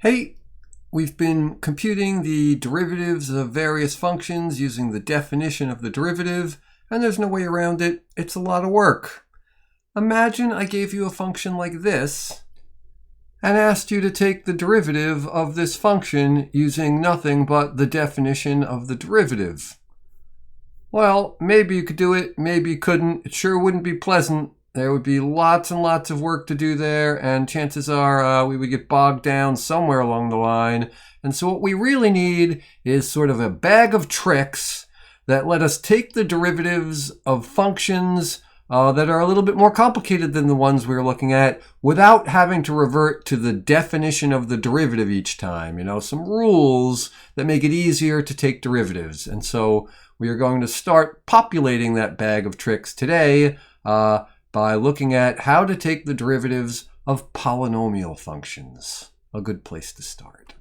Hey, we've been computing the derivatives of various functions using the definition of the derivative, and there's no way around it. It's a lot of work. Imagine I gave you a function like this and asked you to take the derivative of this function using nothing but the definition of the derivative. Well, maybe you could do it, maybe you couldn't. It sure wouldn't be pleasant. There would be lots and lots of work to do there, and chances are we would get bogged down somewhere along the line. And so what we really need is sort of a bag of tricks that let us take the derivatives of functions that are a little bit more complicated than the ones we were looking at without having to revert to the definition of the derivative each time. Some rules that make it easier to take derivatives. And so we are going to start populating that bag of tricks today by looking at how to take the derivatives of polynomial functions. A good place to start.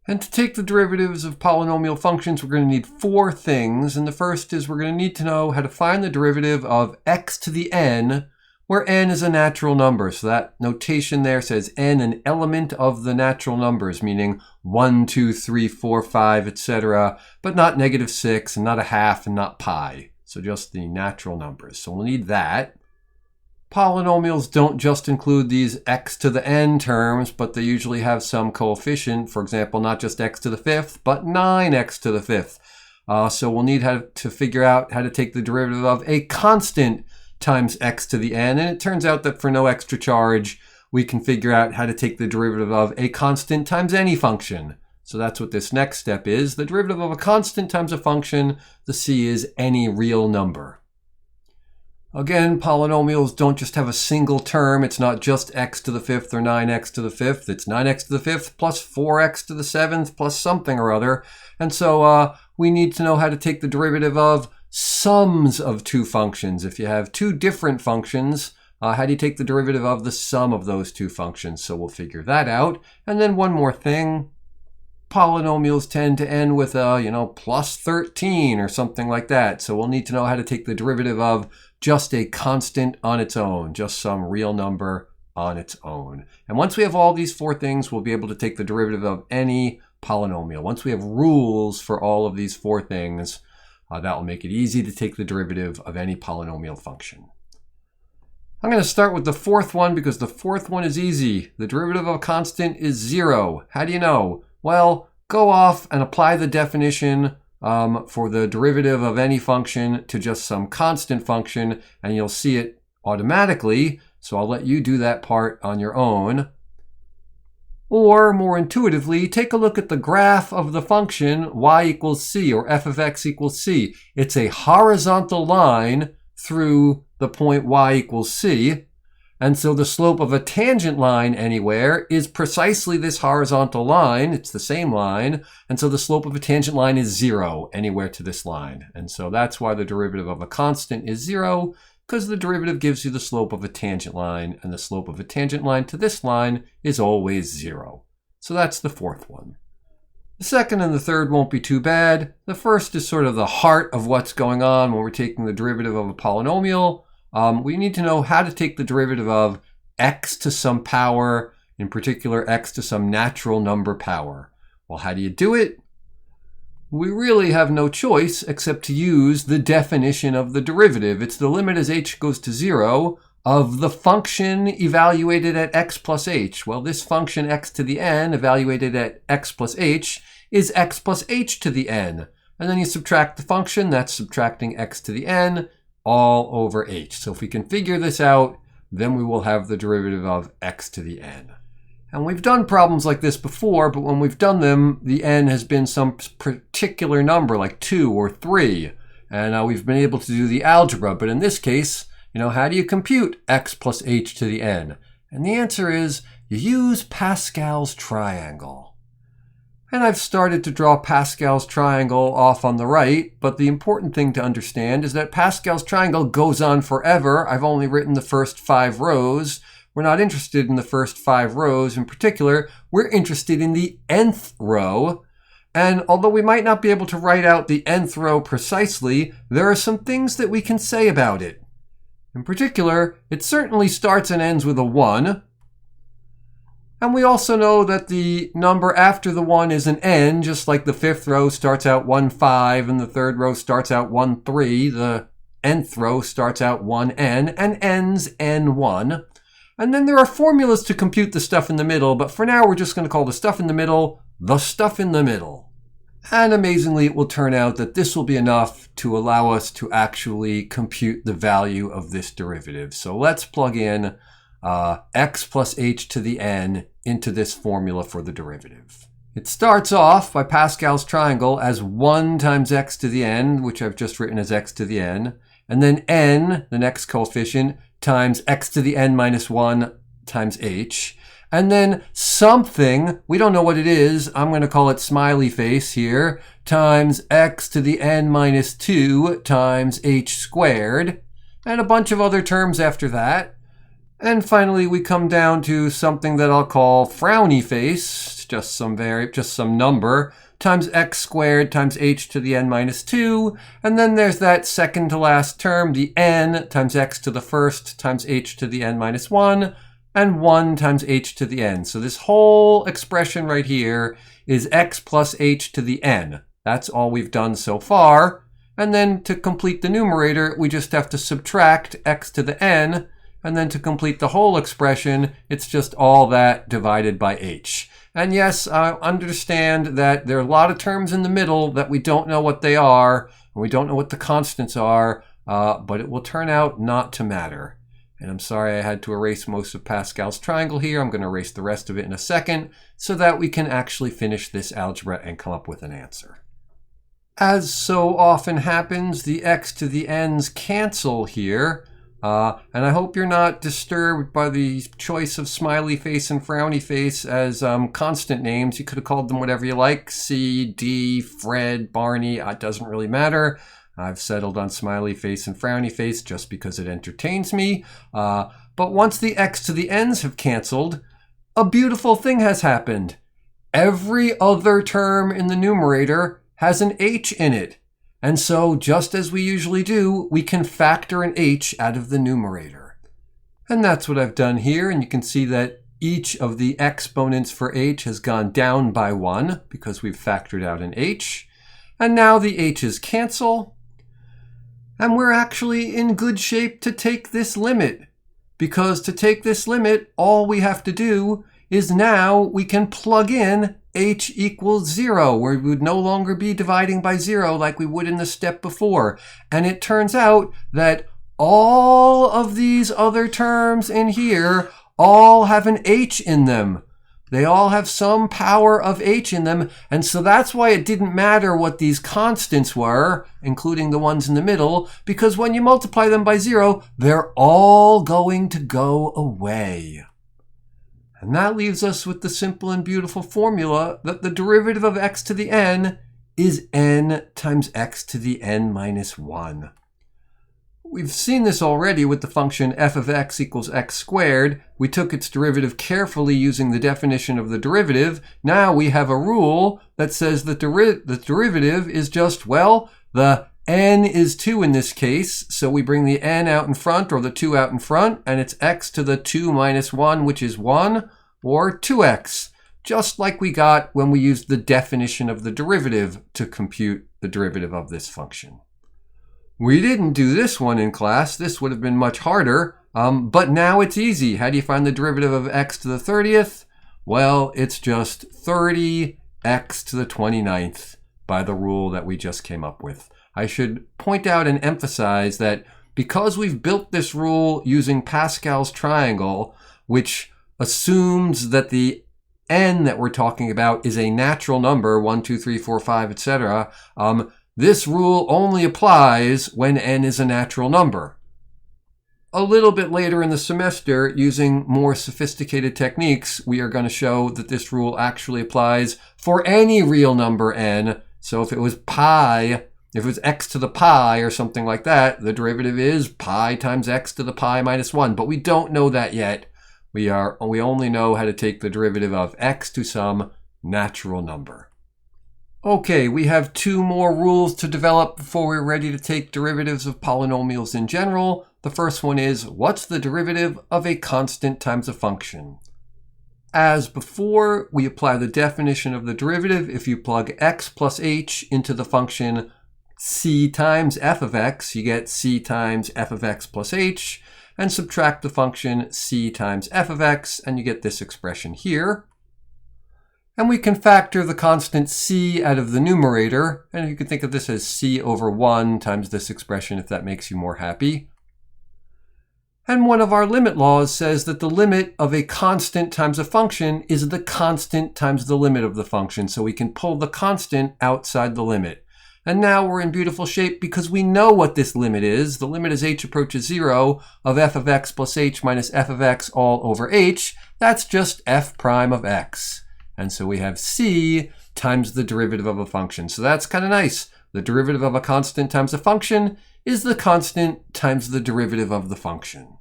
And to take the derivatives of polynomial functions, we're going to need four things. And the first is we're going to need to know how to find the derivative of x to the n, where n is a natural number. So that notation there says n, an element of the natural numbers, meaning 1, 2, 3, 4, 5, etc., but not -6 and not a half and not pi. So just the natural numbers. So we'll need that. Polynomials don't just include these x to the n terms, but they usually have some coefficient. For example, not just x to the fifth, but 9x to the fifth. So we'll need to figure out how to take the derivative of a constant times x to the n. And it turns out that for no extra charge, we can figure out how to take the derivative of a constant times any function. So that's what this next step is. The derivative of a constant times a function, the c is any real number. Again, polynomials don't just have a single term. It's not just x to the fifth or 9x to the fifth. It's 9x to the fifth plus 4x to the seventh plus something or other. And so we need to know how to take the derivative of sums of two functions. If you have two different functions, how do you take the derivative of the sum of those two functions? So we'll figure that out. And then one more thing. Polynomials tend to end with plus 13 or something like that. So we'll need to know how to take the derivative of just a constant on its own, just some real number on its own. And once we have all these four things, we'll be able to take the derivative of any polynomial. Once we have rules for all of these four things, that will make it easy to take the derivative of any polynomial function. I'm going to start with the fourth one because the fourth one is easy. The derivative of a constant is 0. How do you know? Well, go off and apply the definition for the derivative of any function to just some constant function, and you'll see it automatically. So I'll let you do that part on your own. Or more intuitively, take a look at the graph of the function y equals c, or f of x equals c. It's a horizontal line through the point y equals c. And so the slope of a tangent line anywhere is precisely this horizontal line. It's the same line. And so the slope of a tangent line is 0 anywhere to this line. And so that's why the derivative of a constant is 0, because the derivative gives you the slope of a tangent line, and the slope of a tangent line to this line is always 0. So that's the fourth one. The second and the third won't be too bad. The first is sort of the heart of what's going on when we're taking the derivative of a polynomial. We need to know how to take the derivative of x to some power, in particular x to some natural number power. Well, how do you do it? We really have no choice except to use the definition of the derivative. It's the limit as h goes to 0 of the function evaluated at x plus h. Well, this function x to the n evaluated at x plus h is x plus h to the n. And then you subtract the function, that's subtracting x to the n, all over h. So if we can figure this out, then we will have the derivative of x to the n. And we've done problems like this before, but when we've done them, the n has been some particular number like 2 or 3. And we've been able to do the algebra. But in this case, how do you compute x plus h to the n? And the answer is you use Pascal's triangle. And I've started to draw Pascal's triangle off on the right, but the important thing to understand is that Pascal's triangle goes on forever. I've only written the first 5 rows. We're not interested in the first 5 rows in particular. We're interested in the nth row. And although we might not be able to write out the nth row precisely, there are some things that we can say about it. In particular, it certainly starts and ends with a 1. And we also know that the number after the 1 is an n, just like the 5th row starts out 1, 5, and the 3rd row starts out 1, 3. The nth row starts out 1, n, and ends n1. And then there are formulas to compute the stuff in the middle, but for now we're just going to call the stuff in the middle the stuff in the middle. And amazingly, it will turn out that this will be enough to allow us to actually compute the value of this derivative. So let's plug in x plus h to the n into this formula for the derivative. It starts off by Pascal's triangle as 1 times x to the n, which I've just written as x to the n, and then n, the next coefficient, times x to the n minus 1 times h, and then something, we don't know what it is, I'm going to call it smiley face here, times x to the n minus 2 times h squared, and a bunch of other terms after that. And finally, we come down to something that I'll call frowny face, just some number, times x squared times h to the n minus 2. And then there's that second to last term, the n times x to the first times h to the n minus 1, and 1 times h to the n. So this whole expression right here is x plus h to the n. That's all we've done so far. And then to complete the numerator, we just have to subtract x to the n. And then to complete the whole expression, it's just all that divided by h. And yes, I understand that there are a lot of terms in the middle that we don't know what they are, and we don't know what the constants are, but it will turn out not to matter. And I'm sorry I had to erase most of Pascal's triangle here. I'm going to erase the rest of it in a second so that we can actually finish this algebra and come up with an answer. As so often happens, the x to the n's cancel here. And I hope you're not disturbed by the choice of smiley face and frowny face as constant names. You could have called them whatever you like. C, D, Fred, Barney. It doesn't really matter. I've settled on smiley face and frowny face just because it entertains me. But once the x to the n's have canceled, a beautiful thing has happened. Every other term in the numerator has an h in it. And so, just as we usually do, we can factor an h out of the numerator. And that's what I've done here, and you can see that each of the exponents for h has gone down by 1 because we've factored out an h. And now the h's cancel, and we're actually in good shape to take this limit. Because to take this limit, all we have to do is now we can plug in h equals 0, where we would no longer be dividing by 0 like we would in the step before. And it turns out that all of these other terms in here all have an h in them. They all have some power of h in them, and so that's why it didn't matter what these constants were, including the ones in the middle, because when you multiply them by 0, they're all going to go away. And that leaves us with the simple and beautiful formula that the derivative of x to the n is n times x to the n minus 1. We've seen this already with the function f of x equals x squared. We took its derivative carefully using the definition of the derivative. Now we have a rule that says that the derivative is just, well, the n is 2 in this case, so we bring the n out in front, or the 2 out in front, and it's x to the 2 minus 1, which is 1, or 2x, just like we got when we used the definition of the derivative to compute the derivative of this function. We didn't do this one in class. This would have been much harder, but now it's easy. How do you find the derivative of x to the 30th? Well, it's just 30x to the 29th by the rule that we just came up with. I should point out and emphasize that because we've built this rule using Pascal's triangle, which assumes that the n that we're talking about is a natural number, 1, 2, 3, 4, 5, etc., this rule only applies when n is a natural number. A little bit later in the semester, using more sophisticated techniques, we are going to show that this rule actually applies for any real number n. So if it was pi, if it was x to the pi or something like that, the derivative is pi times x to the pi minus 1. But we don't know that yet. We only know how to take the derivative of x to some natural number. Okay, we have 2 more rules to develop before we're ready to take derivatives of polynomials in general. The first one is, what's the derivative of a constant times a function? As before, we apply the definition of the derivative. If you plug x plus h into the function c times f of x, you get c times f of x plus h, and subtract the function c times f of x, and you get this expression here. And we can factor the constant c out of the numerator, and you can think of this as c over 1 times this expression if that makes you more happy. And one of our limit laws says that the limit of a constant times a function is the constant times the limit of the function. So we can pull the constant outside the limit. And now we're in beautiful shape because we know what this limit is. The limit as h approaches 0 of f of x plus h minus f of x all over h. That's just f prime of x. And so we have c times the derivative of a function. So that's kind of nice. The derivative of a constant times a function is the constant times the derivative of the function.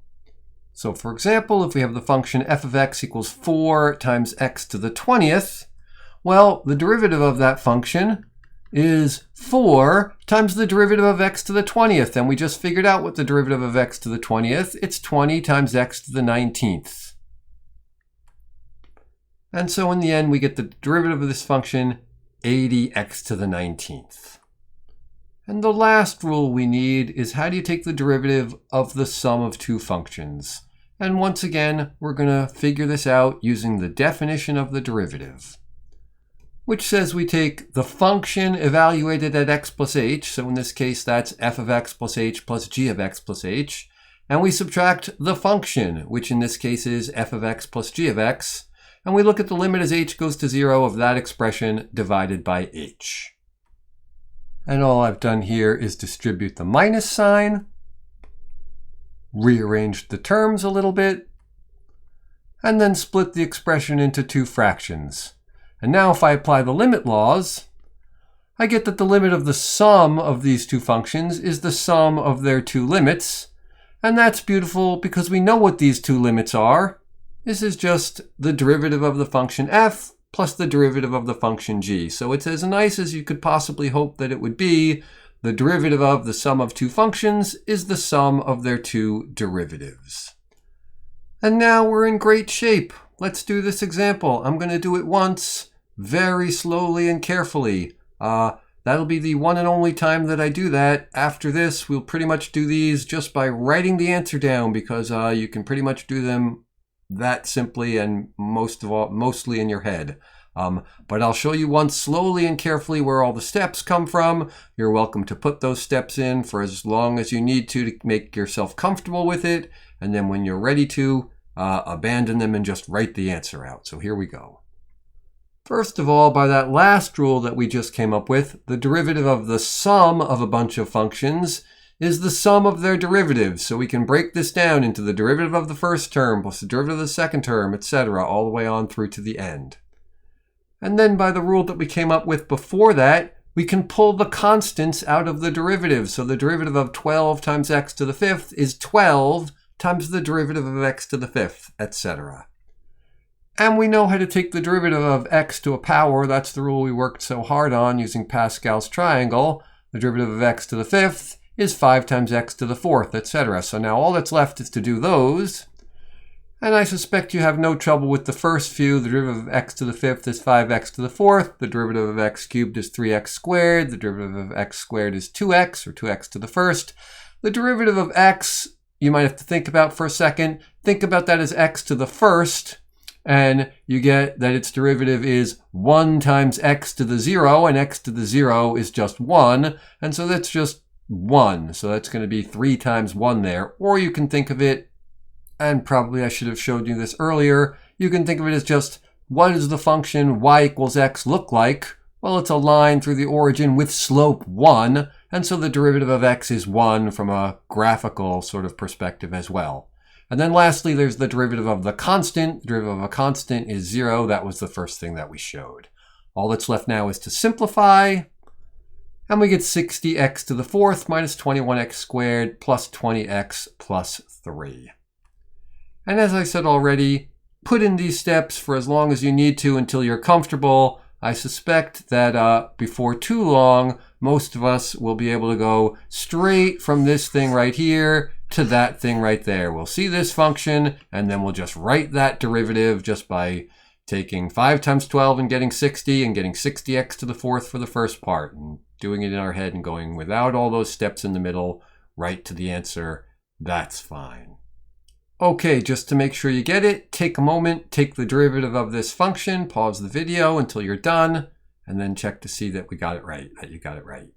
So for example, if we have the function f of x equals 4 times x to the 20th, well, the derivative of that function is 4 times the derivative of x to the 20th. And we just figured out what the derivative of x to the 20th. It's 20 times x to the 19th. And so in the end, we get the derivative of this function, 80x to the 19th. And the last rule we need is how do you take the derivative of the sum of two functions? And once again, we're going to figure this out using the definition of the derivative, which says we take the function evaluated at x plus h, so in this case that's f of x plus h plus g of x plus h, and we subtract the function, which in this case is f of x plus g of x, and we look at the limit as h goes to 0 of that expression divided by h. And all I've done here is distribute the minus sign, rearrange the terms a little bit, and then split the expression into two fractions. And now if I apply the limit laws, I get that the limit of the sum of these two functions is the sum of their two limits. And that's beautiful because we know what these two limits are. This is just the derivative of the function f plus the derivative of the function g. So it's as nice as you could possibly hope that it would be. The derivative of the sum of two functions is the sum of their two derivatives. And now we're in great shape. Let's do this example. I'm going to do it once, very slowly and carefully. That'll be the one and only time that I do that. After this, we'll pretty much do these just by writing the answer down because you can pretty much do them that simply and mostly in your head. But I'll show you once slowly and carefully where all the steps come from. You're welcome to put those steps in for as long as you need to make yourself comfortable with it. And then when you're ready to, abandon them and just write the answer out. So here we go. First of all, by that last rule that we just came up with, the derivative of the sum of a bunch of functions is the sum of their derivatives. So we can break this down into the derivative of the first term plus the derivative of the second term, etc., all the way on through to the end. And then by the rule that we came up with before that, we can pull the constants out of the derivative. So the derivative of 12 times x to the 5th is 12 times the derivative of x to the 5th, etc. And we know how to take the derivative of x to a power. That's the rule we worked so hard on using Pascal's triangle. The derivative of x to the 5th is 5 times x to the 4th, etc. So now all that's left is to do those. And I suspect you have no trouble with the first few. The derivative of x to the 5th is 5x to the 4th. The derivative of x cubed is 3x squared. The derivative of x squared is 2x, or 2x to the 1st. The derivative of x, you might have to think about for a second. Think about that as x to the 1st. And you get that its derivative is 1 times x to the 0. And x to the 0 is just 1. And so that's just 1. So that's going to be 3 times 1 there. Or you can think of it, and probably I should have showed you this earlier, you can think of it as just, what does the function y equals x look like? Well, it's a line through the origin with slope 1, and so the derivative of x is 1 from a graphical sort of perspective as well. And then lastly, there's the derivative of the constant. The derivative of a constant is 0. That was the first thing that we showed. All that's left now is to simplify, and we get 60x to the 4th minus 21x squared plus 20x plus 3. And as I said already, put in these steps for as long as you need to until you're comfortable. I suspect that before too long, most of us will be able to go straight from this thing right here to that thing right there. We'll see this function, and then we'll just write that derivative just by taking 5 times 12 and getting 60 and getting 60x to the fourth for the first part and doing it in our head and going without all those steps in the middle right to the answer, that's fine. Okay, just to make sure you get it, take a moment, take the derivative of this function, pause the video until you're done, and then check to see that we got it right, that you got it right.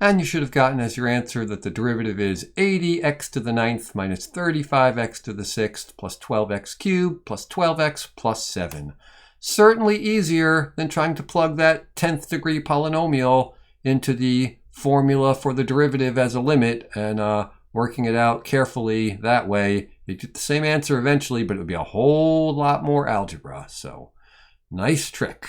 And you should have gotten as your answer that the derivative is 80x to the ninth minus 35x to the sixth plus 12x cubed plus 12x plus 7. Certainly easier than trying to plug that 10th degree polynomial into the formula for the derivative as a limit and working it out carefully that way. You get the same answer eventually, but it would be a whole lot more algebra. So nice trick.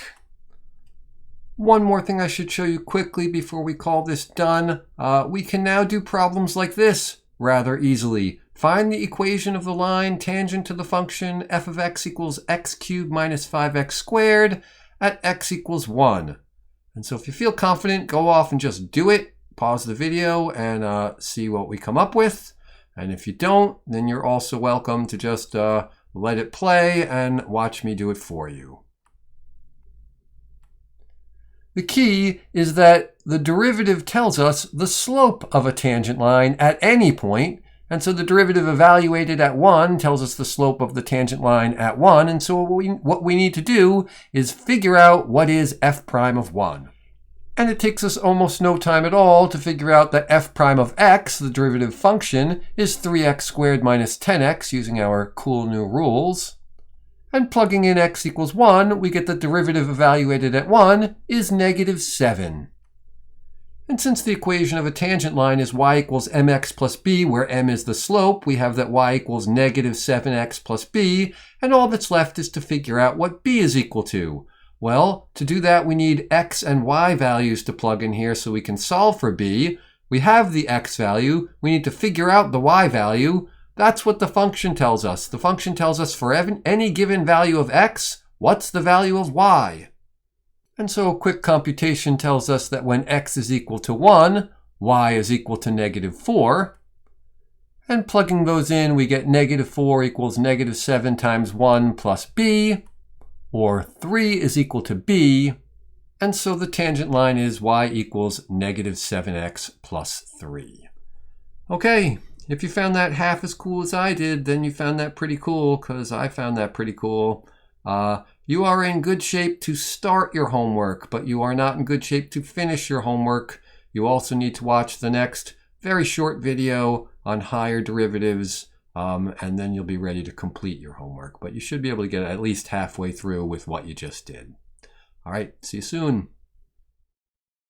One more thing I should show you quickly before we call this done. We can now do problems like this rather easily. Find the equation of the line tangent to the function f of x equals x cubed minus 5x squared at x equals 1. And so if you feel confident, go off and just do it. Pause the video and see what we come up with. And if you don't, then you're also welcome to just let it play and watch me do it for you. The key is that the derivative tells us the slope of a tangent line at any point. And so the derivative evaluated at 1 tells us the slope of the tangent line at 1. And so what we need to do is figure out what is f prime of 1. And it takes us almost no time at all to figure out that f prime of x, the derivative function, is 3x squared minus 10x using our cool new rules. And plugging in x equals 1, we get the derivative evaluated at 1 is negative 7. And since the equation of a tangent line is y equals mx plus b, where m is the slope, we have that y equals negative 7x plus b, and all that's left is to figure out what b is equal to. Well, to do that, we need x and y values to plug in here so we can solve for b. We have the x value. We need to figure out the y value. That's what the function tells us. The function tells us for any given value of x, what's the value of y? And so a quick computation tells us that when x is equal to 1, y is equal to negative 4. And plugging those in, we get negative 4 equals negative 7 times 1 plus b, or 3 is equal to b. And so the tangent line is y equals negative 7x plus 3. Okay. If you found that half as cool as I did, then you found that pretty cool, because I found that pretty cool. You are in good shape to start your homework, but you are not in good shape to finish your homework. You also need to watch the next very short video on higher derivatives, and then you'll be ready to complete your homework. But you should be able to get at least halfway through with what you just did. All right, see you soon.